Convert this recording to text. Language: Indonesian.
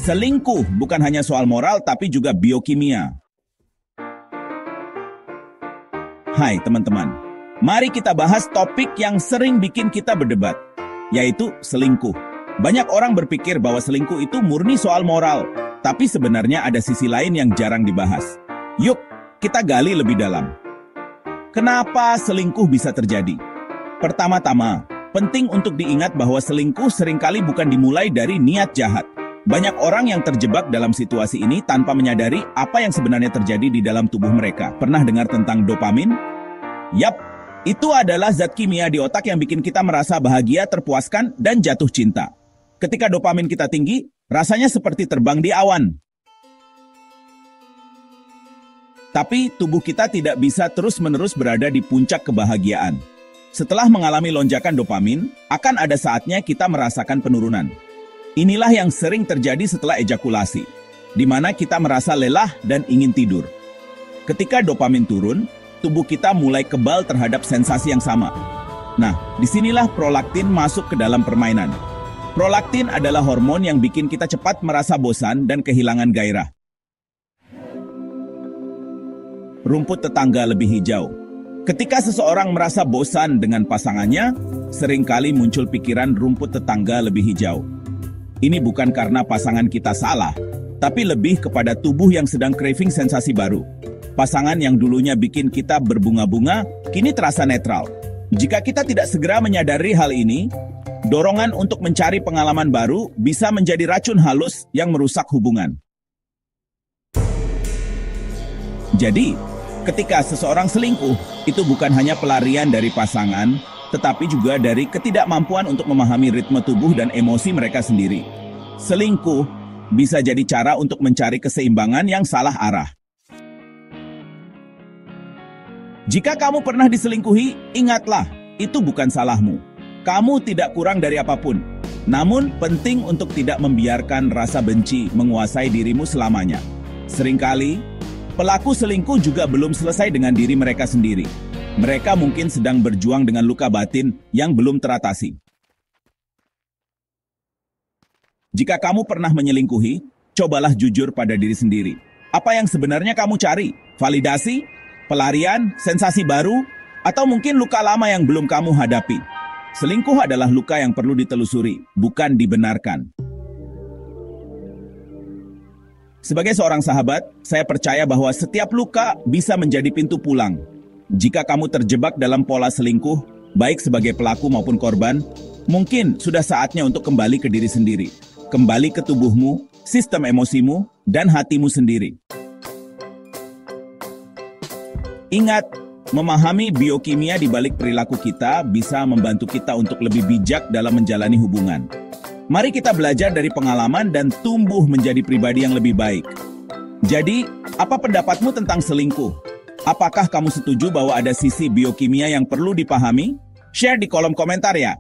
Selingkuh bukan hanya soal moral tapi juga biokimia. Hai teman-teman, mari kita bahas topik yang sering bikin kita berdebat, yaitu selingkuh. Banyak orang berpikir bahwa selingkuh itu murni soal moral, tapi sebenarnya ada sisi lain yang jarang dibahas. Yuk, kita gali lebih dalam. Kenapa selingkuh bisa terjadi? Pertama-tama, penting untuk diingat bahwa selingkuh seringkali bukan dimulai dari niat jahat. Banyak orang yang terjebak dalam situasi ini tanpa menyadari apa yang sebenarnya terjadi di dalam tubuh mereka. Pernah dengar tentang dopamin? Yap, itu adalah zat kimia di otak yang bikin kita merasa bahagia, terpuaskan, dan jatuh cinta. Ketika dopamin kita tinggi, rasanya seperti terbang di awan. Tapi tubuh kita tidak bisa terus-menerus berada di puncak kebahagiaan. Setelah mengalami lonjakan dopamin, akan ada saatnya kita merasakan penurunan. Inilah yang sering terjadi setelah ejakulasi, di mana kita merasa lelah dan ingin tidur. Ketika dopamin turun, tubuh kita mulai kebal terhadap sensasi yang sama. Nah, disinilah prolaktin masuk ke dalam permainan. Prolaktin adalah hormon yang bikin kita cepat merasa bosan dan kehilangan gairah. Rumput tetangga lebih hijau. Ketika seseorang merasa bosan dengan pasangannya, seringkali muncul pikiran rumput tetangga lebih hijau. Ini bukan karena pasangan kita salah, tapi lebih kepada tubuh yang sedang craving sensasi baru. Pasangan yang dulunya bikin kita berbunga-bunga, kini terasa netral. Jika kita tidak segera menyadari hal ini, dorongan untuk mencari pengalaman baru bisa menjadi racun halus yang merusak hubungan. Jadi, ketika seseorang selingkuh, itu bukan hanya pelarian dari pasangan, tetapi juga dari ketidakmampuan untuk memahami ritme tubuh dan emosi mereka sendiri. Selingkuh bisa jadi cara untuk mencari keseimbangan yang salah arah. Jika kamu pernah diselingkuhi, ingatlah, itu bukan salahmu. Kamu tidak kurang dari apapun. Namun, penting untuk tidak membiarkan rasa benci menguasai dirimu selamanya. Seringkali, pelaku selingkuh juga belum selesai dengan diri mereka sendiri. Mereka mungkin sedang berjuang dengan luka batin yang belum teratasi. Jika kamu pernah menyelingkuhi, cobalah jujur pada diri sendiri. Apa yang sebenarnya kamu cari? Validasi? Pelarian? Sensasi baru? Atau mungkin luka lama yang belum kamu hadapi? Selingkuh adalah luka yang perlu ditelusuri, bukan dibenarkan. Sebagai seorang sahabat, saya percaya bahwa setiap luka bisa menjadi pintu pulang. Jika kamu terjebak dalam pola selingkuh, baik sebagai pelaku maupun korban, mungkin sudah saatnya untuk kembali ke diri sendiri. Kembali ke tubuhmu, sistem emosimu, dan hatimu sendiri. Ingat, memahami biokimia di balik perilaku kita bisa membantu kita untuk lebih bijak dalam menjalani hubungan. Mari kita belajar dari pengalaman dan tumbuh menjadi pribadi yang lebih baik. Jadi, apa pendapatmu tentang selingkuh? Apakah kamu setuju bahwa ada sisi biokimia yang perlu dipahami? Share di kolom komentar ya.